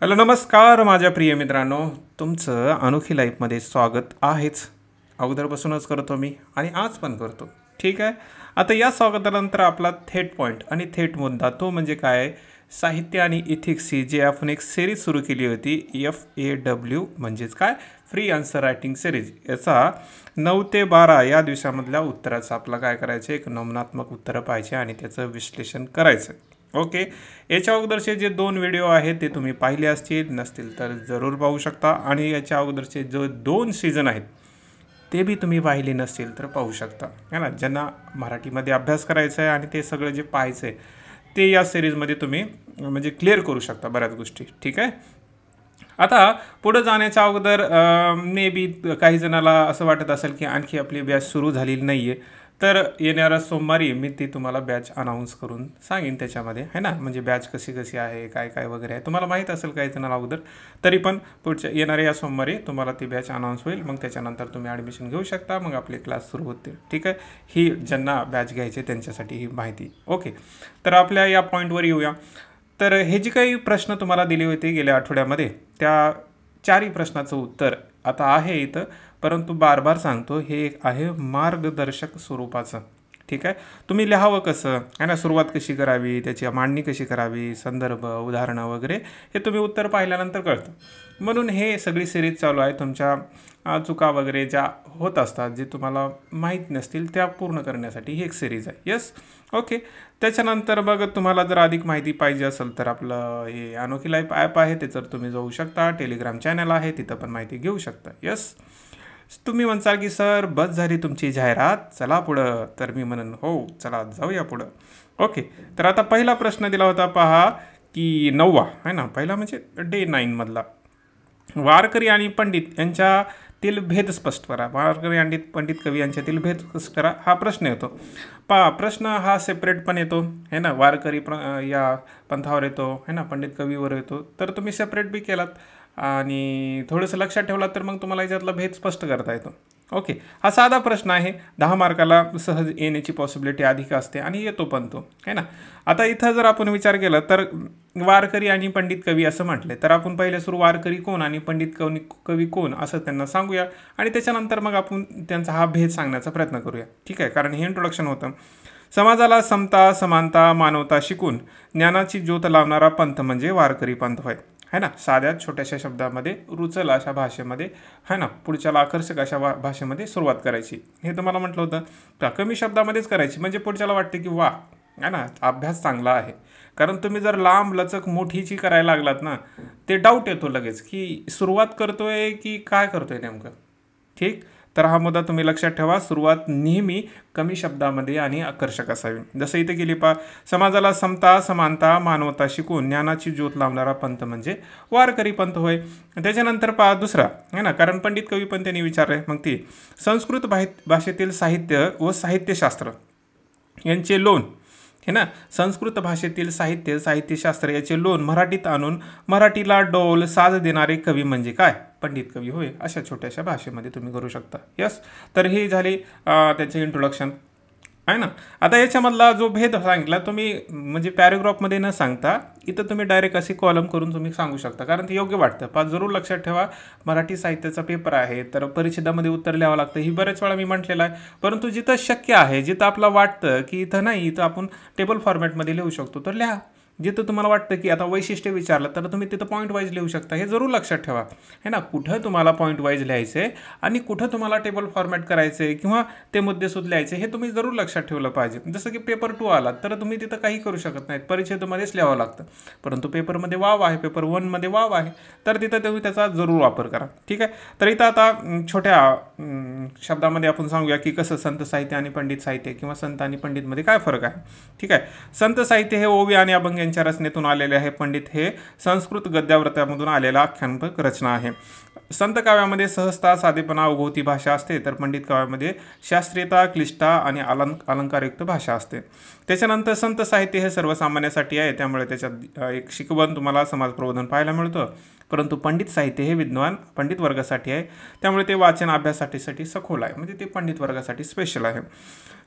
Hello नमस्कार माझ्या प्रिय मित्रांनो, तुमचं अनोखी लाईफमध्ये स्वागत आहेच. अगोदरपासूनच करतो मी आणि आज पण करतो. ठीक आहे. आता या स्वागतानंतर आपला थेट पॉईंट आणि थेट मुद्दा तो म्हणजे काय, साहित्य आणि इथिक्सची जी आपण एक सिरीज सुरू केली होती FAW म्हणजेच काय, फ्री आन्सर रायटिंग सिरीज. याचा 9 ते 12 या दिवसामधल्या उत्तराचं आपलं काय करायचं, एक नमूनात्मक उत्तरं पाहिजे आणि त्याचं विश्लेषण करायचं. ओके. याच्या अगोदरचे जे 2 व्हिडिओ आहेत ते तुम्ही पाहिले असतील, नसतील तर जरूर पाहू शकता. आणि याच्या अगोदरचे जो 2 सीझन आहेत ते बी तुम्ही पाहिले नसतील तर पाहू शकता, है ना. ज्यांना मराठीमध्ये अभ्यास करायचा आहे आणि ते सगळं जे पाहायचं आहे ते या सिरीजमध्ये तुम्ही म्हणजे क्लिअर करू शकता बऱ्याच गोष्टी. ठीक आहे. आता पुढं जाण्याच्या अगोदर मे बी काही जणाला असं वाटत असेल की आणखी आपली बॅच सुरू झालेली नाही आहे, तर येणाऱ्या सोमवारी मी ती तुम्हाला बॅच अनाऊन्स करून सांगेन त्याच्यामध्ये, है ना. म्हणजे बॅच कशी कशी आहे, काय काय वगैरे आहे तुम्हाला माहीत असेल काही जणाला अगोदर. तरी पण पुढच्या येणाऱ्या या सोमवारी तुम्हाला ती बॅच अनाऊन्स होईल. मग त्याच्यानंतर तुम्ही ॲडमिशन घेऊ शकता, मग आपले क्लास सुरू होतील. ठीक आहे. ही ज्यांना बॅच घ्यायची त्यांच्यासाठी ही माहिती. ओके. तर आपल्या या पॉईंटवर येऊया. तर हे जे काही प्रश्न तुम्हाला दिले होते गेल्या आठवड्यामध्ये, त्या 4ही प्रश्नाचं उत्तर आता आहे इथं, परंतु बार बार सांगतो हे एक आहे मार्गदर्शक स्वरूपाचं. ठीक आहे. तुम्ही लिहावं कसं आहे ना, सुरुवात कशी करावी, त्याची मांडणी कशी करावी, संदर्भ उदाहरणं वगैरे हे तुम्ही उत्तर पाहिल्यानंतर कळतं. म्हणून हे सगळी सिरीज चालू आहे. तुमच्या चुका वगैरे ज्या होत असतात, जे तुम्हाला माहीत नसतील त्या पूर्ण करण्यासाठी ही एक सिरीज आहे. यस. ओके. त्याच्यानंतर मग तुम्हाला जर अधिक माहिती पाहिजे असेल तर आपलं हे अनोखी लाईफ ॲप आहे, त्याच्यावर तुम्ही जाऊ शकता. टेलिग्राम चॅनल आहे, तिथं पण माहिती घेऊ शकता. यस. तुम्ही म्हणसाल की सर बस झाली तुमची जाहिरात, चला पुढं. तर मी म्हणेन हो चला जाऊया पुढं. ओके. तर आता पहिला प्रश्न दिला होता पहा, की 9वा आहे ना, पहिला म्हणजे डे 9 मधला, वारकरी आणि पंडित यांच्यातील भेद स्पष्ट करा. वारकरी आणि पंडित कवी यांच्यातील भेद स्पष्ट करा हा प्रश्न येतो. प्रश्न हा सेपरेट पण येतो, है ना. वारकरी या पंथावर येतो, है ना, पंडित कवीवर येतो. तर तुम्ही सेपरेट बी केलात आणि थोडंसं लक्षात ठेवलात तर मग तुम्हाला याच्यातला भेद स्पष्ट करता येतो. ओके. हा साधा प्रश्न आहे, 10 मार्काला सहज येण्याची पॉसिबिलिटी अधिक असते आणि येतो पण तो, है ना. आता इथं जर आपण विचार केला तर वारकरी आणि पंडित कवी असं म्हटले तर आपण पहिले सुरू वारकरी कोण आणि पंडित कवी कोण असं त्यांना सांगूया आणि त्याच्यानंतर मग आपण त्यांचा हा भेद सांगण्याचा प्रयत्न करूया. ठीक आहे. कारण हे इंट्रोडक्शन होतं. समाजाला समता समानता मानवता शिकून ज्ञानाची ज्योत लावणारा पंथ म्हणजे वारकरी पंथ होय, है ना. साध्या छोट्याशा शब्दामध्ये रुचल अशा भाषेमध्ये, है ना, पुढच्याला आकर्षक अशा भाषेमध्ये सुरुवात करायची. हे तुम्हाला म्हटलं होतं का कमी शब्दामध्येच करायची, म्हणजे पुढच्याला वाटते की वा, है ना, अभ्यास चांगला आहे. कारण तुम्ही जर लांब लचक मोठीची करायला लागलात ना, ते डाऊट येतो लगेच की सुरुवात करतोय की काय करतोय नेमकं. ठीक. तर हा मुद्दा तुम्ही लक्षात ठेवा. सुरुवात नेहमी कमी शब्दामध्ये आणि आकर्षक असावी. जसं इथे केली समाजाला समता समानता मानवता शिकून ज्ञानाची ज्योत लावणारा पंथ म्हणजे वारकरी पंथ होय. त्याच्यानंतर दुसरा आहे ना, कारण पंडित कवी पण त्यांनी विचारले, मग ती संस्कृत भाषेतील साहित्य व साहित्यशास्त्र यांचे लोन, हे ना, संस्कृत भाषेतील साहित्यशास्त्र याचे लोन मराठीत आणून मराठीला डोल साज देणारे कवी म्हणजे काय, पंडित कवी होय. अशा छोट्याशा भाषेमध्ये तुम्ही करू शकता. यस. तर ही झाली त्याचे इंट्रोडक्शन आहे ना. आता याच्यामधला जो भेद सांगितला तुम्ही म्हणजे पॅरेग्राफमध्ये न सांगता इथं तुम्ही डायरेक्ट असे कॉलम करून तुम्ही सांगू शकता, कारण ते योग्य वाटतं. जरूर लक्षात ठेवा, मराठी साहित्याचा पेपर आहे तर परिच्छेदामध्ये उत्तर लिहावं लागतं. ही बऱ्याच वेळा मी म्हटलेलं आहे. परंतु जिथं शक्य आहे, जिथं आपलं वाटतं की इथं नाही, इथं आपण टेबल फॉर्मॅटमध्ये लिहू शकतो तर लिहा. जिथं तुम्हाला वाटतं की आता वैशिष्ट्य विचारलं तर तुम्ही तिथं पॉईंट वाईज लिहू शकता. हे जरूर लक्षात ठेवा, है ना. कुठं तुम्हाला पॉईंट वाईज लिहायचं आहे आणि कुठं तुम्हाला टेबल फॉर्मॅट करायचं आहे किंवा ते मुद्देसूद लिहायचे हे तुम्ही जरूर लक्षात ठेवलं पाहिजे. जसं की पेपर 2 आला तर तुम्ही तिथं काही करू शकत नाहीत, परिच्छेदामध्येच लिहावं लागतं. परंतु पेपरमध्ये वाव आहे, पेपर 1मध्ये वाव आहे, तर तिथं तुम्ही त्याचा जरूर वापर करा. ठीक आहे. तर इथं आता छोट्या शब्दामध्ये आपण सांगूया की कसं संत साहित्य आणि पंडित साहित्य किंवा संत आणि पंडितमध्ये काय फरक आहे. ठीक आहे. संत साहित्य हे ओवी आणि अभंग यांच्या रचनेतून आलेले आहे. पंडित हे संस्कृत गद्याव्रतामधून आलेला आख्यानक रचना आहे. संत काव्यामध्ये सहजता साधेपणा ओघवती भाषा असते, तर पंडित काव्यामध्ये शास्त्रीयता क्लिष्टता आणि अलंकारयुक्त भाषा असते. त्याच्यानंतर संत साहित्य हे सर्वसामान्यासाठी आहे, त्यामुळे त्याच्यात एक शिकवण तुम्हाला समाज प्रबोधन पाहायला मिळतं. परंतु पंडित साहित्य हे विद्वान पंडित वर्गासाठी आहे, त्यामुळे ते वाचन अभ्यासासाठी सखोल आहे, म्हणजे ते पंडित वर्गासाठी स्पेशल आहे.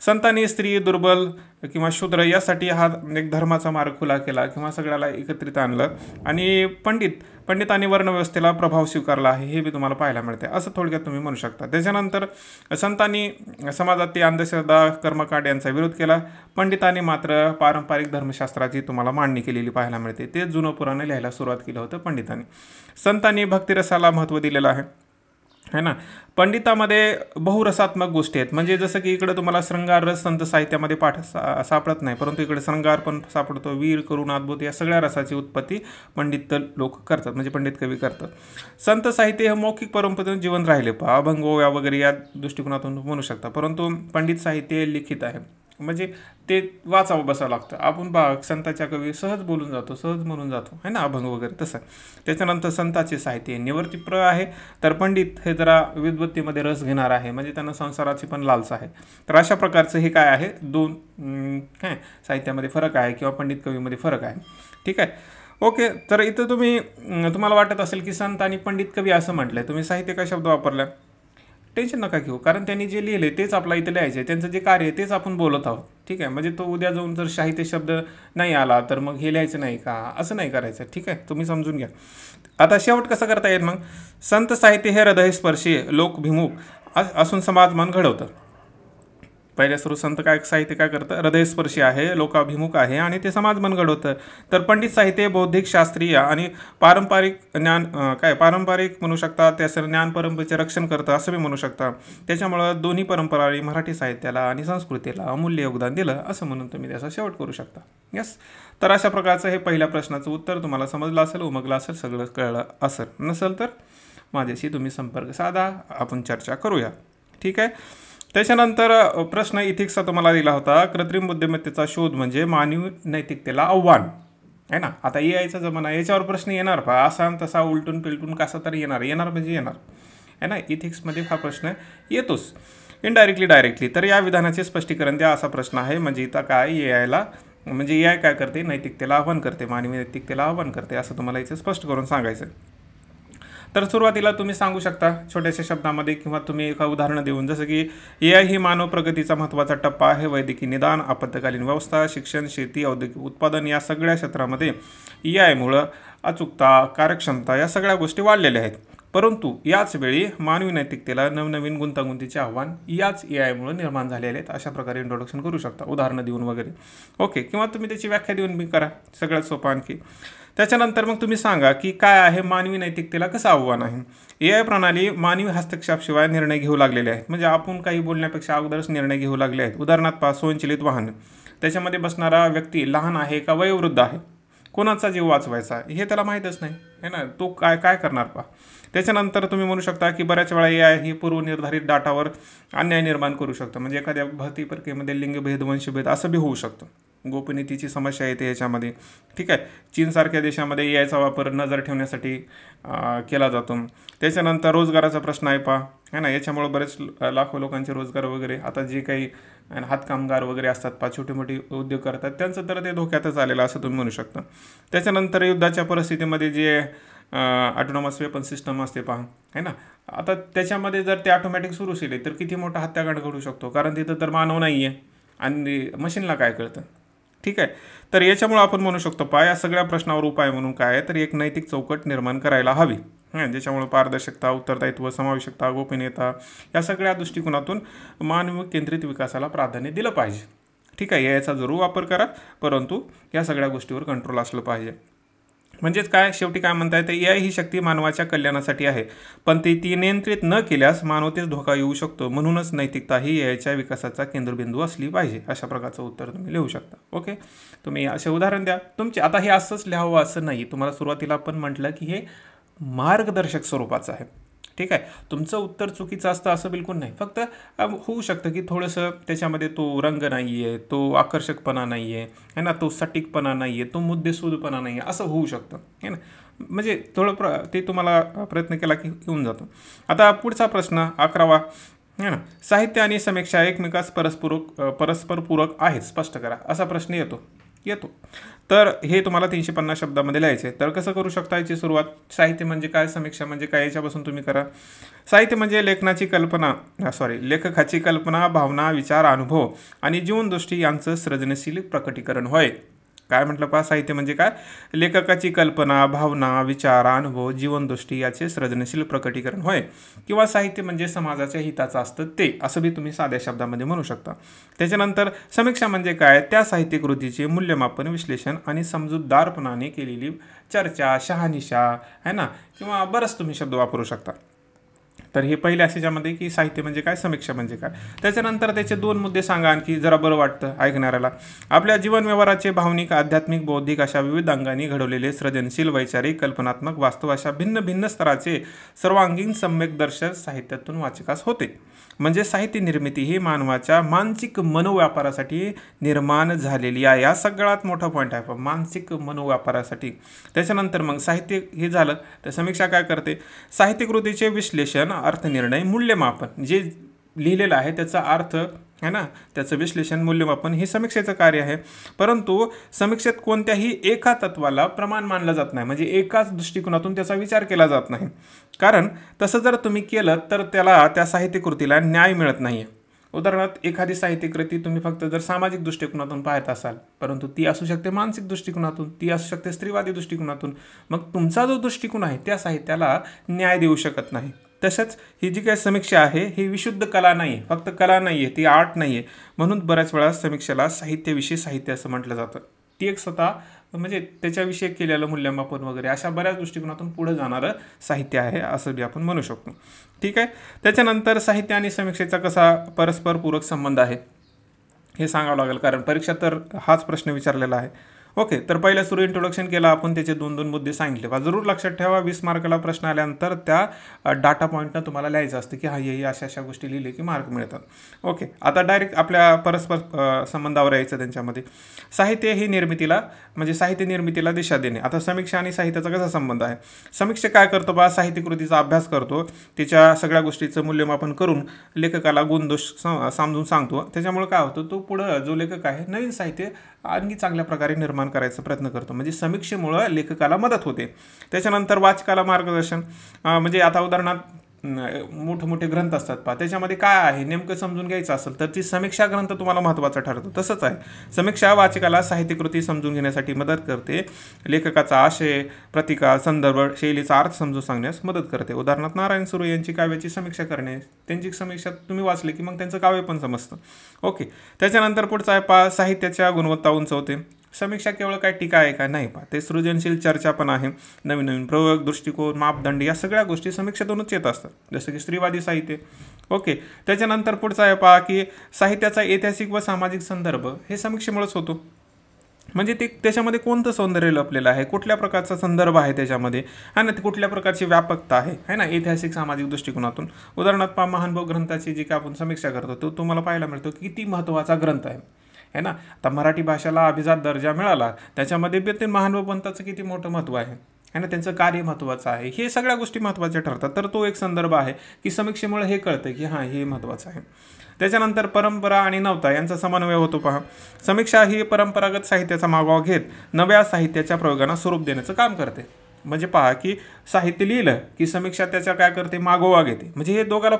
संतांनी स्त्री दुर्बल किंवा शूद्र यासाठी हा एक धर्माचा मार्ग खुला केला किंवा सगळ्याला एकत्रित आणलं. आणि पंडित पंडितांनी वर्णव्यवस्थेला प्रभाव स्वीकारला आहे हे बी तुम्हाला पाहायला मिळते, असं थोडक्यात तुम्ही म्हणू शकता. त्याच्यानंतर संतांनी समाजातील अंधश्रद्धा कर्मकांड यांचा विरोध केला. पंडितांनी मात्र पारंपरिक धर्मशास्त्राची तुम्हाला मांडणी केलेली पाहायला मिळते. ते जुनं पुराण लिहायला सुरुवात केलं होतं पंडितांनी. संतांनी भक्तिरसाला महत्त्व दिलेलं आहे है ना. पंडितामध्ये बहुरसात्मक गोष्टी आहेत, म्हणजे जसं की इकडे तुम्हाला श्रृंगार रस संत साहित्यामध्ये सापडत नाही, परंतु इकडे श्रृंगार पण सापडतो. वीर करुण अद्भुत या सगळ्या रसाची उत्पत्ती पंडित लोक करतात, म्हणजे पंडित कवी करतात. संत साहित्य हे मौखिक परंपरेतून जीवन राहिले अभंग ओव्या वगैरे या दृष्टिकोनातून म्हणू शकता, परंतु पंडित साहित्य लिखित आहे, म्हणजे ते वाचावं बसावं लागतं. आपण संताच्या कवी सहज बोलून जातो, सहज म्हणून जातो है ना, अभंग वगैरे तसं. त्याच्यानंतर संताचे साहित्य निवर्तिप्र आहे, तर पंडित हे जरा विद्वत्तेमध्ये रस घेणार आहे, म्हणजे त्यांना संसाराची पण लालसा आहे. तर अशा प्रकारचं हे काय आहे, दोन काय साहित्यामध्ये फरक आहे किंवा पंडित कवीमध्ये फरक आहे. ठीक आहे, ओके. तर इथं तुम्हाला वाटत असेल की संत आणि पंडित कवी असं म्हटलंय, तुम्ही साहित्य काय शब्द वापरला, टेन्शन नका घेऊ, कारण त्यांनी जे लिहिले तेच आपला इथं लिहायचं आहे, त्यांचं जे कार्य आहे तेच आपण बोलत आहोत. ठीक आहे, म्हणजे तो उद्या जाऊन जर साहित्य शब्द नाही आला तर मग हे लिहायचं नाही का, असं नाही करायचं. ठीक आहे, तुम्ही समजून घ्या. आता शेवट कसं करता येईल मग, संत साहित्य हे हृदयस्पर्शी लोकभिमुख असून समाजमान घडवतं. पहिल्या सुरू संत काय साहित्य काय करतं, हृदयस्पर्शी आहे, लोकाभिमुख आहे आणि ते समाजमन घडवतं. तर पंडित साहित्य बौद्धिक शास्त्रीय आणि पारंपरिक ज्ञान पारंपरिक म्हणू शकता, त्याचं ज्ञान परंपरेचे रक्षण करतं असं मी म्हणू शकता. त्याच्यामुळं दोन्ही परंपरांनी मराठी साहित्याला आणि संस्कृतीला अमूल्य योगदान दिलं असं म्हणून तुम्ही त्याचा शेवट करू शकता. यस, तर अशा प्रकारचं हे पहिल्या प्रश्नाचं उत्तर तुम्हाला समजलं असेल, उमगलं असेल, सगळं कळलं असेल. नसेल तर माझ्याशी तुम्ही संपर्क साधा, आपण चर्चा करूया. ठीक आहे. त्याच्यानंतर प्रश्न इथिक्सचा तुम्हाला दिला होता, कृत्रिम बुद्धिमत्तेचा शोध म्हणजे मानवी नैतिकतेला आव्हान आहे ना. आता यायचा जमाना, याच्यावर प्रश्न येणार पहा, असा तसा उलटून पिलटून कसा तरी येणार म्हणजे येणार आहे ना. इथिक्समध्ये हा प्रश्न येतोच इनडायरेक्टली डायरेक्टली. तर या विधानाचे स्पष्टीकरण द्या असा प्रश्न आहे. म्हणजे इथं काय एआयला, म्हणजे एआय काय करते, नैतिकतेला आव्हान करते, मानवी नैतिकतेला आव्हान करते असं तुम्हाला इथे स्पष्ट करून सांगायचं. तर सुरुवातीला तुम्ही सांगू शकता छोट्याशा शब्दामध्ये किंवा तुम्ही एका उदाहरण देऊन, जसं की एआय ही मानव प्रगतीचा महत्त्वाचा टप्पा आहे. वैद्यकीय निदान, आपत्कालीन व्यवस्था, शिक्षण, शेती, औद्योगिक उत्पादन या सगळ्या क्षेत्रामध्ये एआयमुळं अचूकता, कार्यक्षमता या सगळ्या गोष्टी वाढलेल्या आहेत. परंतु याच वेळी मानवी नैतिकतेला नवनवीन गुंतागुंतीचे आव्हान याच एआयमुळे निर्माण झालेले आहेत. अशा प्रकारे इंट्रोडक्शन करू शकता उदाहरणं देऊन वगैरे. ओके, किंवा तुम्ही त्याची व्याख्या देऊन बी करा, सगळ्यात सोपं आणखी. त्याच्यानंतर मग तुम्ही सांगा की काय आहे मानवी नैतिकतेला कसं आव्हान आहे. एआय प्रणाली मानवी हस्तक्षेपाशिवाय निर्णय घेऊ लागलेले आहेत, म्हणजे आपण काही बोलण्यापेक्षा अगोदरच निर्णय घेऊ लागले आहेत. उदाहरणार्थ पहा, स्वयंचलित वाहन, त्याच्यामध्ये बसणारा व्यक्ती लहान आहे का वयोवृद्ध आहे, कोणाचा जीव वाचवायचा हे त्याला माहीतच नाही है ना, तो काय करणार पहा. त्याच्यानंतर तुम्ही म्हणू शकता की बऱ्याच वेळा एआय ही पूर्वनिर्धारित डाटावर अन्याय निर्माण करू शकतं, म्हणजे एखाद्या भरती प्रक्रियेमध्ये लिंगभेद, वंशभेद असं बी होऊ शकतं. गोपनीयतेची समस्या येते याच्यामध्ये. ठीक आहे, चीनसारख्या देशामध्ये एआयचा वापर नजर ठेवण्यासाठी केला जातो. त्याच्यानंतर रोजगाराचा प्रश्न आहे पहा है ना, याच्यामुळे बरेच लाखो लोकांचे रोजगार वगैरे, आता जे काही हातकामगार वगैरे असतात पहा, छोटे मोठे उद्योग करतात, त्यांचं तर ते धोक्यातच आलेलं असं तुम्ही म्हणू शकता. त्याच्यानंतर युद्धाच्या परिस्थितीमध्ये जे ऑटोनॉमस वेपन सिस्टम असते पहा है ना, आता त्याच्यामध्ये जर ते ऑटोमॅटिक सुरू केले तर किती मोठा हत्याकांड घडू शकतो, कारण तिथं तर मानव नाही आहे आणि मशीनला काय कळतं. ठीक आहे, तर याच्यामुळे आपण म्हणू शकतो पहा, या सगळ्या प्रश्नावर उपाय म्हणून काय आहे तर एक नैतिक चौकट निर्माण करायला हवी, ज्याच्यामुळे पारदर्शकता, उत्तरदायित्व, समावेशकता, गोपनीयता या सगळ्या दृष्टिकोनातून मानव केंद्रित विकासाला प्राधान्य दिलं पाहिजे. ठीक आहे, याचा जरूर वापर करा, परंतु या सगळ्या गोष्टीवर कंट्रोल असलं पाहिजे. म्हणजेच काय, शेवटी काय म्हणता येतं, एआय ही शक्ती मानवाच्या कल्याणासाठी आहे, पण ती नियंत्रित न केल्यास मानवतेस धोका येऊ शकतो. म्हणूनच नैतिकता ही एआयच्या विकासाचा केंद्रबिंदू असली पाहिजे. अशा प्रकारचं उत्तर तुम्ही लिहू शकता. ओके, तुम्ही असे उदाहरण द्या तुमचे. आता हे असंच लिहावं असं नाही, तुम्हाला सुरुवातीला पण म्हटलं की हे मार्गदर्शक स्वरूपाचं आहे. ठीक आहे, तुमचं उत्तर चुकीचं असतं असं बिलकुल नाही, फक्त होऊ शकतं की थोडंसं त्याच्यामध्ये तो रंग नाही आहे, तो आकर्षकपणा नाही आहे ना, तो सटीकपणा नाही आहे, तो मुद्देसूदपणा नाही आहे, असं होऊ शकतं है ना. म्हणजे थोडं ते तुम्हाला प्रयत्न केला की येऊन जातो. आता पुढचा प्रश्न 11वा है ना, साहित्य आणि समीक्षा एकमेकास परस्परपूरक आहेत, स्पष्ट करा असा प्रश्न येतो. तर हे तुम्हाला 350 शब्दामध्ये लिहायचे. तर कसं करू शकता याची सुरुवात, साहित्य म्हणजे काय, समीक्षा म्हणजे काय, याच्यापासून तुम्ही करा. साहित्य म्हणजे लेखकाची कल्पना, भावना, विचार, अनुभव आणि जीवनदृष्टी यांचं सृजनशील प्रकटीकरण होय. काय म्हटलं पहा, साहित्य म्हणजे काय, लेखकाची कल्पना, भावना, विचार, अनुभव, जीवनदृष्टी याचे सृजनशील प्रकटीकरण होय. किंवा साहित्य म्हणजे समाजाच्या हिताचं असतं ते, असं बी तुम्ही साध्या शब्दामध्ये म्हणू शकता. त्याच्यानंतर समीक्षा म्हणजे काय, त्या साहित्य कृतीचे मूल्यमापन, विश्लेषण आणि समजूतदारपणाने केलेली चर्चा, शहानिशा है ना, किंवा बरंच तुम्ही शब्द वापरू शकता. तर हे पहिले असे ज्यामध्ये की साहित्य म्हणजे काय, समीक्षा म्हणजे काय. त्याच्यानंतर त्याचे 2 मुद्दे सांगा आणखी, जरा बरं वाटतं ऐकणाऱ्याला. आपल्या जीवन व्यवहाराचे भावनिक, आध्यात्मिक, बौद्धिक अशा विविध अंगांनी घडवलेले सृजनशील, वैचारिक, कल्पनात्मक, वास्तव अशा भिन्न भिन्न स्तराचे सर्वांगीण सम्यक दर्शन साहित्यातून वाचकास होते. म्हणजे साहित्य निर्मिती ही मानवाच्या मानसिक मनोव्यापारासाठी निर्माण झालेली आहे. हा सगळ्यात मोठा पॉईंट आहे, मानसिक मनोव्यापारासाठी. त्याच्यानंतर मग साहित्य हे झालं, तर समीक्षा काय करते, साहित्यकृतीचे विश्लेषण, अर्थनिर्णय, मूल्यमापन, जे लिहिलेलं आहे त्याचा अर्थ है ना, त्याचं विश्लेषण, मूल्यमापन हे समीक्षेचं कार्य आहे. परंतु समीक्षेत कोणत्याही एका तत्वाला प्रमाण मानलं जात नाही, म्हणजे एकाच दृष्टिकोनातून त्याचा विचार केला जात नाही. कारण तसं जर तुम्ही केलं तर त्याला, त्या साहित्यकृतीला न्याय मिळत नाही. उदाहरणार्थ एखादी साहित्यकृती तुम्ही फक्त जर सामाजिक दृष्टिकोनातून पाहत असाल, परंतु ती असू शकते मानसिक दृष्टिकोनातून, ती असू शकते स्त्रीवादी दृष्टिकोनातून, मग तुमचा जो दृष्टिकोन आहे त्या साहित्याला न्याय देऊ शकत नाही. तसंच ही जी काही समीक्षा आहे ही विशुद्ध कला नाही आहे, फक्त कला नाही आहे, ती आर्ट नाही आहे. म्हणून बऱ्याच वेळा समीक्षेला साहित्यविषयी साहित्य असं म्हटलं जातं. ती एक स्वतः म्हणजे त्याच्याविषयी केलेलं मूल्यमापन वगैरे अशा बऱ्याच दृष्टिकोनातून पुढे जाणारं साहित्य आहे असं बी आपण म्हणू शकतो. ठीक आहे. त्याच्यानंतर साहित्य आणि समीक्षेचा कसा परस्पर पूरक संबंध आहे हे सांगावं लागेल, कारण परीक्षात तर हाच प्रश्न विचारलेला आहे. ओके, तर पहिल्या सुरू इंट्रोडक्शन केला आपण, त्याचे 2-2 मुद्दे सांगितले बा. जरूर लक्षात ठेवा, 20 मार्काला प्रश्न आल्यानंतर त्या डाटा पॉईंटनं तुम्हाला लिहायचं असतं की हा हे अशा अशा गोष्टी लिहिले की मार्क मिळतात. ओके, आता डायरेक्ट आपल्या परस्पर संबंधावर यायचं त्यांच्यामध्ये. साहित्य ही निर्मितीला, म्हणजे साहित्य निर्मितीला दिशा देणे. आता समीक्षा आणि साहित्याचा कसा संबंध आहे, समीक्षा काय करतो बा, साहित्यकृतीचा अभ्यास करतो, त्याच्या सगळ्या गोष्टीचं मूल्यमापन करून लेखकाला गुणदोष समजून सांगतो. त्याच्यामुळे काय होतं, तो पुढं जो लेखक आहे नवीन साहित्य आणखी चांगल्या प्रकारे निर्माण करायचा प्रयत्न करतो, म्हणजे समीक्षेमुळं लेखकाला मदत होते. त्याच्यानंतर वाचकाला मार्गदर्शन, म्हणजे आता उदाहरणार्थ मोठमोठे ग्रंथ असतात पहा, त्याच्यामध्ये काय आहे नेमकं समजून घ्यायचं असेल तर ती समीक्षा ग्रंथ तुम्हाला महत्त्वाचा ठरतो. तसंच आहे, समीक्षा वाचकाला साहित्यकृती समजून घेण्यासाठी मदत करते, लेखकाचा आशय, प्रतिका, संदर्भ, शैलीचा अर्थ समजून सांगण्यास मदत करते. उदाहरणार्थ नारायण सुरू यांची काव्याची समीक्षा करणे, त्यांची समीक्षा तुम्ही वाचली की मग त्यांचं काव्य पण समजतं. ओके, त्याच्यानंतर पुढचा आहे पहा, साहित्याच्या गुणवत्ता उंचवते. समीक्षा केवळ काय टीका आहे का, नाही पहा, ते सृजनशील चर्चा पण आहे. नवीन नवीन प्रयोग, दृष्टिकोन, मापदंड या सगळ्या गोष्टी समीक्षेतूनच येत असतात, जसं की स्त्रीवादी साहित्य. ओके, त्याच्यानंतर पुढचा आहे पहा की साहित्याचा ऐतिहासिक व सामाजिक संदर्भ हे समीक्षेमुळेच होतो. म्हणजे ते त्याच्यामध्ये कोणतं सौंदर्य लपलेलं आहे, कुठल्या प्रकारचा संदर्भ आहे त्याच्यामध्ये, आणि कुठल्या प्रकारची व्यापकता आहे ना, ऐतिहासिक सामाजिक दृष्टिकोनातून. उदाहरणार्थ पहा, महानुभव ग्रंथाची जी काय आपण समीक्षा करतो तो तुम्हाला पाहायला मिळतो की किती महत्त्वाचा ग्रंथ आहे ना. आता मराठी भाषेला अभिजात दर्जा मिळाला, त्याच्यामध्ये बी ते महानुभव पंथाचं किती मोठं महत्त्व आहे ना, त्यांचं कार्य महत्त्वाचं आहे, हे सगळ्या गोष्टी महत्त्वाच्या ठरतात. तर तो एक संदर्भ आहे की समीक्षेमुळे हे कळतं की हां हे महत्त्वाचं आहे. त्याच्यानंतर परंपरा आणि नवता यांचा समन्वय होतो पहा. समीक्षा ही परंपरागत साहित्याचा मागोवा घेत नव्या साहित्याच्या प्रयोगांना स्वरूप देण्याचं काम करते. म्हणजे पहा की साहित्य लिहिलं की समीक्षा त्याच्या काय करते, मागोवा घेते. म्हणजे हे दोघाला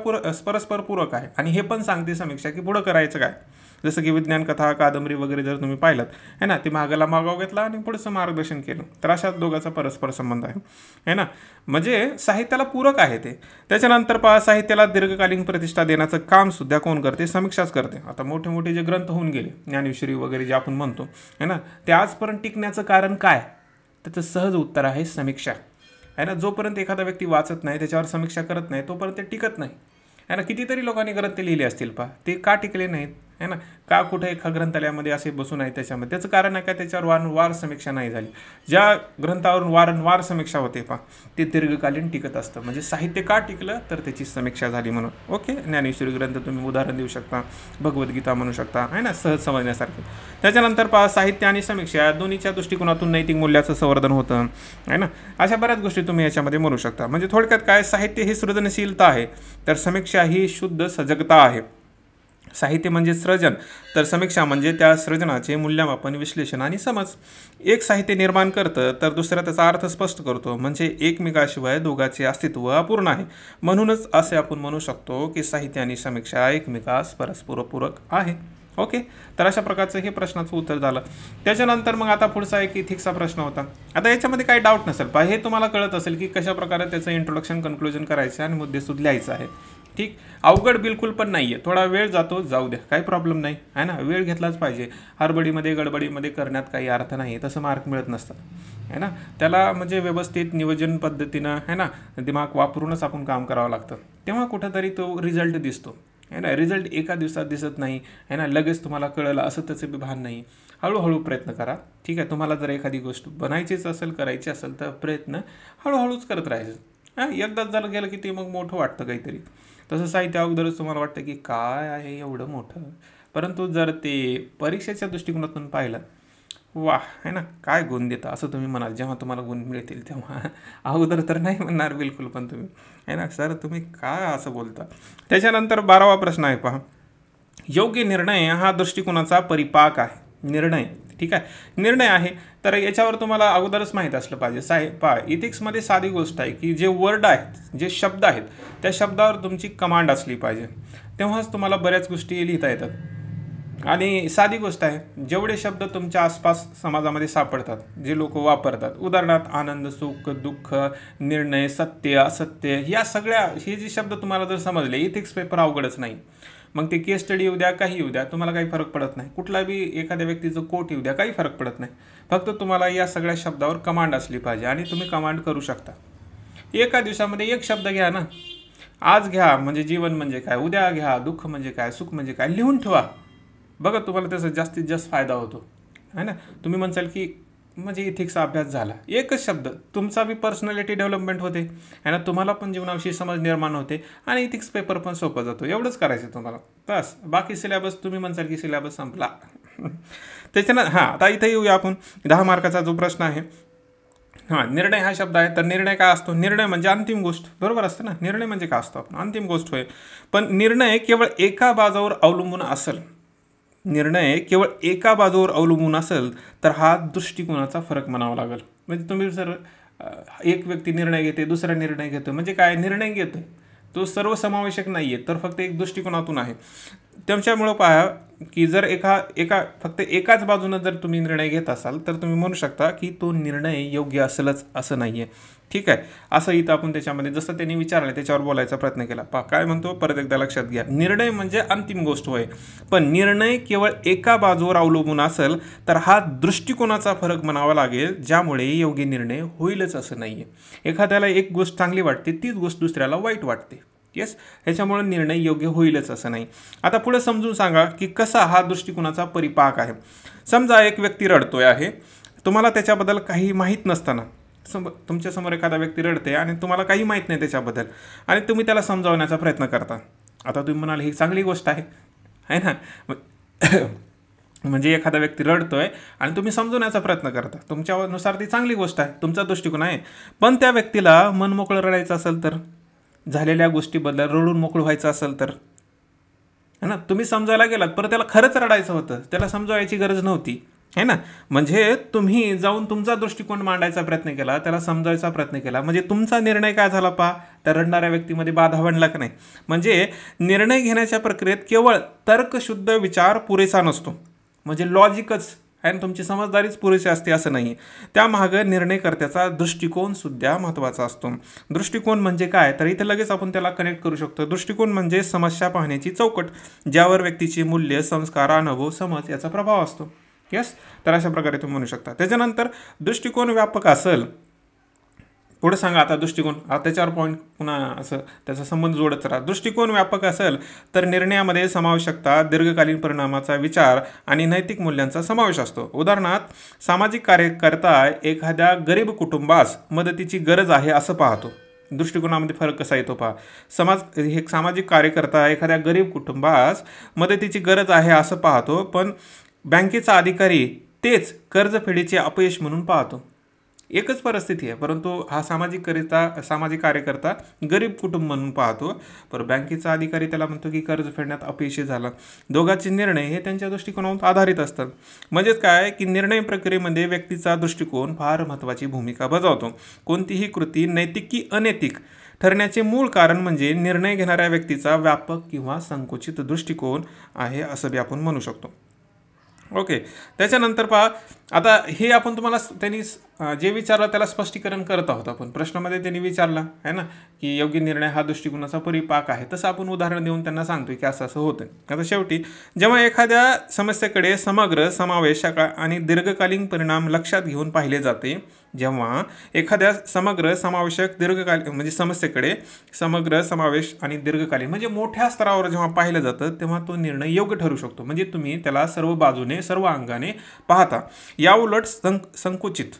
परस्पर पूरक आहे. आणि हे पण सांगते समीक्षा की पुढं करायचं काय. जसं की विज्ञान कथा, कादंबरी वगैरे जर तुम्ही पाहिलात है ना, ती मागाला मागोवा घेतला आणि पुढचं मार्गदर्शन केलं, तर अशा दोघांचा परस्पर संबंध आहे ना. म्हणजे साहित्याला पूरक आहे ते. त्याच्यानंतर पहा, साहित्याला दीर्घकालीन प्रतिष्ठा देण्याचं काम सुद्धा कोण करते, समीक्षाच करते. आता मोठे मोठे जे ग्रंथ होऊन गेले, ज्ञानेश्वरी वगैरे जे आपण म्हणतो है ना, ते आजपर्यंत टिकण्याचं कारण काय, त्याचं सहज उत्तर आहे समीक्षा आहे ना. जोपर्यंत एखादा व्यक्ती वाचत नाही, त्याच्यावर समीक्षा करत नाही, तोपर्यंत ते टिकत नाही आहे ना. कितीतरी लोकांनी ग्रंथ लिहिले असतील पहा, ते का टिकले नाहीत है ना, का कुठे एका ग्रंथालयामध्ये असे बसून आहे त्याच्यामध्ये, त्याचं कारण आहे का, त्याच्यावर वारंवार समीक्षा नाही झाली. ज्या ग्रंथावरून वारंवार समीक्षा होते पहा, ते दीर्घकालीन टिकत असतं. म्हणजे साहित्य का टिकलं, तर त्याची समीक्षा झाली म्हणून. ओके, ज्ञानेश्वरी ग्रंथ तुम्ही उदाहरण देऊ शकता, भगवद्गीता म्हणू शकता है ना, सहज समजण्यासारखे. त्याच्यानंतर पहा, साहित्य आणि समीक्षा दोन्हीच्या दृष्टिकोनातून नैतिक मूल्याचं संवर्धन होतं है ना. अशा बऱ्याच गोष्टी तुम्ही याच्यामध्ये म्हणू शकता. म्हणजे थोडक्यात काय, साहित्य ही सृजनशीलता आहे, तर समीक्षा ही शुद्ध सजगता आहे. साहित्य म्हणजे सृजन, तर समीक्षा म्हणजे त्या सृजनाचे मूल्यमापन, विश्लेषण आणि समज. एक साहित्य निर्माण करतं तर दुसरा त्याचा अर्थ स्पष्ट करतो. म्हणजे एकमेकाशिवाय दोघांचे अस्तित्व अपूर्ण आहे. म्हणूनच असे आपण म्हणू शकतो की साहित्य आणि समीक्षा एकमेकास परस्पर पूरक आहे. ओके, तर अशा प्रकारचं हे प्रश्नाचं उत्तर झालं. त्याच्यानंतर मग आता पुढचा एक इथिक्सचा प्रश्न होता. आता याच्यामध्ये काही डाऊट नसेल पहा, हे तुम्हाला कळत असेल की कशा प्रकारे त्याचं इंट्रोडक्शन कन्क्लुजन करायचं आणि मुद्देसूद लिहायचं आहे. ठीक, अवघड बिलकुल पण नाही आहे, थोडा वेळ जातो जाऊ द्या, काही प्रॉब्लेम नाही आहे ना, वेळ घेतलाच पाहिजे. हडबडीमध्ये गडबडीमध्ये करण्यात काही अर्थ नाही, तसं मार्क मिळत नसतं आहे ना. त्याला म्हणजे व्यवस्थित नियोजन पद्धतीनं आहे ना, दिमाग वापरूनच आपण काम करावं लागतं, तेव्हा कुठंतरी तो रिझल्ट दिसतो आहे ना. रिझल्ट एका दिवसात दिसत नाही आहे ना, लगेच तुम्हाला कळलं असं त्याचं बी भान नाही. हळूहळू प्रयत्न करा. ठीक आहे, तुम्हाला जर एखादी गोष्ट बनायचीच असेल, करायची असेल तर प्रयत्न हळूहळूच करत राहायचं. हां, एकदाच झालं गेलं की ते मग मोठं वाटतं काहीतरी. तसं साहित्य अगोदरच तुम्हाला वाटतं की काय आहे एवढं मोठं, परंतु जर ते परीक्षेच्या दृष्टिकोनातून पाहिलं, वा आहे ना, काय गुण देतं असं तुम्ही म्हणाल जेव्हा तुम्हाला गुण मिळतील तेव्हा. अगोदर तर नाही म्हणणार बिलकुल, पण तुम्ही आहे ना, सर तुम्ही काय असं बोलता. त्याच्यानंतर 12वा प्रश्न आहे पहा, योग्य निर्णय हा दृष्टिकोनाचा परिपाक आहे. निर्णय, ठीक आहे, निर्णय आहे तर याच्यावर तुम्हाला अगोदरच माहीत असलं पाहिजे. पहा, इथिक्समध्ये साधी गोष्ट आहे की जे वर्ड आहेत, जे शब्द आहेत, त्या शब्दावर तुमची कमांड असली पाहिजे, तेव्हाच तुम्हाला बऱ्याच गोष्टी लिहिता येतात. आणि साधी गोष्ट आहे, जेवढे शब्द तुमच्या आसपास समाजामध्ये सापडतात, जे लोक वापरतात, उदाहरणार्थ आनंद, सुख, दुःख, निर्णय, सत्य, असत्य, या सगळ्या हे जे शब्द तुम्हाला जर समजले, इथिक्स पेपर अवघडच नाही. मग ते केस स्टडी येऊ द्या, काही येऊ द्या, तुम्हाला काही फरक पडत नाही. कुठला बी एखाद्या व्यक्तीचं कोट येऊ द्या, काही फरक पडत नाही. फक्त तुम्हाला या सगळ्या शब्दावर कमांड असली पाहिजे आणि तुम्ही कमांड करू शकता. एका दिवसामध्ये एक शब्द घ्या ना, आज घ्या म्हणजे जीवन म्हणजे काय, उद्या घ्या दुःख म्हणजे काय, सुख म्हणजे काय, लिहून ठेवा. बघा तुम्हाला त्याचा जास्तीत जास्त फायदा होतो आहे ना. तुम्ही म्हणसाल की म्हणजे इथिक्सचा अभ्यास झाला, एकच शब्द, तुमचा बी पर्सनॅलिटी डेव्हलपमेंट होते आहे ना, तुम्हाला पण जीवनाविषयी समज निर्माण होते आणि इथिक्स पेपर पण सोपं जातो. एवढंच करायचं तुम्हाला बस. बाकी सिलेबस तुम्ही म्हणसाल की सिलेबस संपला. त्याच्यानं हां, आता इथे येऊया आपण 10 मार्काचा जो प्रश्न आहे. हां, निर्णय हा शब्द आहे, तर निर्णय काय असतो? निर्णय म्हणजे अंतिम गोष्ट, बरोबर असतं ना. निर्णय म्हणजे काय असतो? आपण अंतिम गोष्ट होय. पण निर्णय केवळ एका बाजूवर अवलंबून असेल, निर्णय केवळ एका बाजूवर अवलंबून असेल तर हा दृष्टिकोनाचा फरक म्हणावा लागेल. म्हणजे तुम्ही जर एक व्यक्ती निर्णय घेते, दुसरा निर्णय घेतो, म्हणजे काय निर्णय घेतो तो सर्वसमावेशक नाही आहे, तर फक्त एक दृष्टिकोनातून आहे. त्याच्यामुळं पहा की जर फक्त एकाच बाजूनं जर तुम्ही निर्णय घेत असाल तर तुम्ही म्हणू शकता की तो निर्णय योग्य असेलच असं नाही आहे. ठीक आहे, असं इथं आपण त्याच्यामध्ये जसं त्यांनी विचारलं त्याच्यावर बोलायचा प्रयत्न केला. पहा काय म्हणतो, परत एकदा लक्षात घ्या. निर्णय म्हणजे अंतिम गोष्ट होय, पण निर्णय केवळ एका बाजूवर अवलंबून असेल तर हा दृष्टिकोनाचा फरक म्हणावा लागेल, ज्यामुळे योग्य निर्णय होईलच असं नाही आहे. एखाद्याला एक गोष्ट चांगली वाटते, तीच गोष्ट दुसऱ्याला वाईट वाटते. येस, ह्याच्यामुळे निर्णय योग्य होईलच असं नाही. आता पुढे समजून सांगा की कसा हा दृष्टिकोनाचा परिपाक आहे. समजा एक व्यक्ती रडतोय आहे, तुम्हाला त्याच्याबद्दल काही माहीत नसताना तुमच्यासमोर एखादा व्यक्ती रडते आणि तुम्हाला काही माहीत नाही त्याच्याबद्दल, आणि तुम्ही त्याला समजावण्याचा प्रयत्न करता. आता तुम्ही म्हणाल ही चांगली गोष्ट आहे ना. म्हणजे एखादा व्यक्ती रडतोय आणि तुम्ही समजवण्याचा प्रयत्न करता, तुमच्यानुसार ती चांगली गोष्ट आहे, तुमचा दृष्टिकोन आहे. पण त्या व्यक्तीला मन मोकळं रडायचं असेल तर, झालेल्या गोष्टीबद्दल रडून मोकळं व्हायचं असेल तर है ना, तुम्ही समजायला गेलात पर त्याला खरंच रडायचं होतं, त्याला समजावायची गरज नव्हती है ना. म्हणजे तुम्ही जाऊन तुमचा दृष्टिकोन मांडायचा प्रयत्न केला, त्याला समजायचा प्रयत्न केला, म्हणजे तुमचा निर्णय काय झाला पहा, त्या रडणाऱ्या व्यक्तीमध्ये बाधा बनला की नाही. म्हणजे निर्णय घेण्याच्या प्रक्रियेत केवळ तर्कशुद्ध विचार पुरेसा नसतो, म्हणजे लॉजिकच आणि तुमची समजदारीच पुरेशी असते असं नाही. त्यामागं निर्णयकर्त्याचा दृष्टिकोनसुद्धा महत्त्वाचा असतो. दृष्टिकोन म्हणजे काय, तर इथे लगेच आपण त्याला कनेक्ट करू शकतो. दृष्टिकोन म्हणजे समस्या पाहण्याची चौकट, ज्यावर व्यक्तीची मूल्य, संस्कार, अनुभव, समज याचा प्रभाव असतो. येस, तर अशा प्रकारे तुम्ही म्हणू शकता. त्याच्यानंतर दृष्टिकोन व्यापक असेल, पुढे सांगा आता दृष्टिकोन, त्याच्यावर पॉईंट पुन्हा असं त्याचा संबंध जोडत राहा. दृष्टिकोन व्यापक असेल तर निर्णयामध्ये समावेशकता, दीर्घकालीन परिणामाचा विचार आणि नैतिक मूल्यांचा समावेश असतो. उदाहरणार्थ, सामाजिक कार्यकर्ता एखाद्या गरीब कुटुंबास मदतीची गरज आहे असं पाहतो. दृष्टिकोनामध्ये फरक कसा येतो पहा. सामाजिक कार्यकर्ता एखाद्या गरीब कुटुंबास मदतीची गरज आहे असं पाहतो, पण बँकेचा अधिकारी तेच कर्जफेडीचे अपयश म्हणून पाहतो. एकच परिस्थिती आहे, परंतु हा सामाजिक कार्यकर्ता गरीब कुटुंब म्हणून पाहतो, पर बँकेचा अधिकारी त्याला म्हणतो की कर्ज फेडण्यात अपयशी झाला. दोघांचे निर्णय हे त्यांच्या दृष्टिकोनावर आधारित असतात. म्हणजेच काय की निर्णय प्रक्रियेमध्ये व्यक्तीचा दृष्टिकोन फार महत्त्वाची भूमिका बजावतो. कोणतीही कृती नैतिक की अनैतिक ठरण्याचे मूळ कारण म्हणजे निर्णय घेणाऱ्या व्यक्तीचा व्यापक किंवा संकुचित दृष्टिकोन आहे असं बी आपण म्हणू शकतो. ओके, त्याच्यानंतर पहा, आता हे आपण तुम्हाला त्यांनी जे विचारलं त्याला स्पष्टीकरण करत आहोत आपण. प्रश्नामध्ये त्यांनी विचारला आहे ना की योग्य निर्णय हा दृष्टिकोनाचा परिपाक आहे, तसं आपण उदाहरण देऊन त्यांना सांगतोय की असं असं होतं. आता शेवटी जेव्हा एखाद्या समस्येकडे समग्र समावेशक आणि दीर्घकालीन परिणाम लक्षात घेऊन पाहिले जाते, जेव्हा एखाद्या समग्र समावेशक दीर्घकालीन म्हणजे समस्येकडे समग्र समावेश आणि दीर्घकालीन म्हणजे मोठ्या स्तरावर जेव्हा पाहिलं जातं तेव्हा तो निर्णय योग्य ठरू शकतो. म्हणजे तुम्ही त्याला सर्व बाजूने सर्व अंगाने पाहता. या उलट संकुचित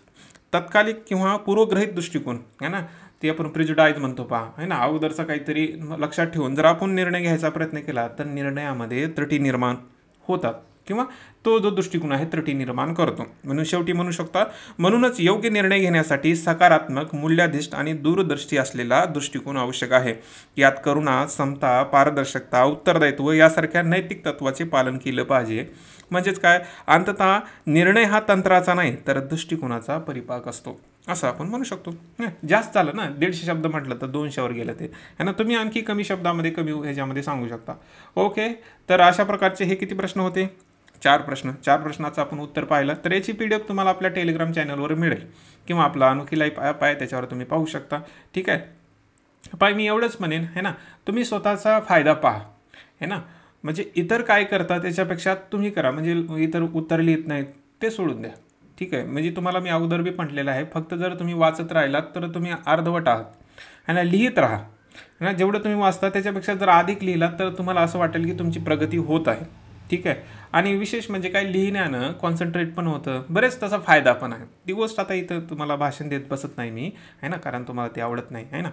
तत्कालिक किंवा पूर्वग्रहित दृष्टिकोन आहे ना, ते आपण प्रिजुडाइज म्हणतो पहा आहे ना, अगोदरचा काहीतरी लक्षात ठेवून जर आपण निर्णय घ्यायचा प्रयत्न केला तर निर्णयामध्ये त्रुटी निर्माण होतात किंवा तो जो दृष्टिकोन आहे त्रुटी निर्माण करतो. म्हणून शेवटी म्हणू शकता, म्हणूनच योग्य निर्णय घेण्यासाठी सकारात्मक, मूल्याधिष्ठ आणि दूरदृष्टी असलेला दृष्टिकोन आवश्यक आहे. यात करुणा, समता, पारदर्शकता, उत्तरदायित्व यासारख्या नैतिक तत्वाचे पालन केलं पाहिजे. म्हणजेच काय, अंततः निर्णय हा तंत्राचा नाही तर दृष्टिकोनाचा परिपाक असतो असं आपण म्हणू शकतो. जास्त झालं ना, 150 शब्द म्हटलं तर 200वर गेलं ते आहे ना. तुम्ही आणखी कमी शब्दामध्ये कमी ह्याच्यामध्ये सांगू शकता. ओके, तर अशा प्रकारचे हे किती प्रश्न होते? 4 प्रश्न. 4 प्रश्नाचं आपण उत्तर पाहिलं तर याची PDF तुम्हाला आपल्या टेलिग्राम चॅनलवर मिळेल किंवा आपला अनोखी लाईफ ॲप आहे त्याच्यावर तुम्ही पाहू शकता. ठीक आहे, मी एवढंच म्हणेन आहे ना, तुम्ही स्वतःचा फायदा पहा आहे ना. म्हणजे इतर काय करतात त्याच्यापेक्षा तुम्ही करा. म्हणजे इतर उत्तर लिहित नाहीत ते सोडून द्या. ठीक आहे, म्हणजे तुम्हाला मी अगोदर बी म्हटलेलं आहे, फक्त जर तुम्ही वाचत राहिलात तर तुम्ही अर्धवट आहात आहे ना. लिहित राहा ना, जेवढं तुम्ही वाचता त्याच्यापेक्षा जर अधिक लिहिलात तर तुम्हाला असं वाटेल की तुमची प्रगती होत आहे. ठीक आहे, आणि विशेष म्हणजे काय, लिहिण्यानं कॉन्सन्ट्रेट पण होतं, बरेच तसा फायदा पण आहे. ती गोष्ट आता इथं तुम्हाला भाषण देत बसत नाही मी आहे ना, कारण तुम्हाला ते आवडत नाही आहे ना,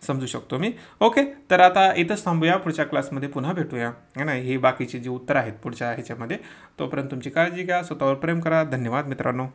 समजू शकतो मी. ओके, तर आता इथंच थांबूया, पुढच्या क्लासमध्ये पुन्हा भेटूया आहे ना. हे बाकीचे जे उत्तर आहेत पुढच्या ह्याच्यामध्ये. तोपर्यंत तुमची काळजी घ्या, स्वतःवर प्रेम करा. धन्यवाद मित्रांनो.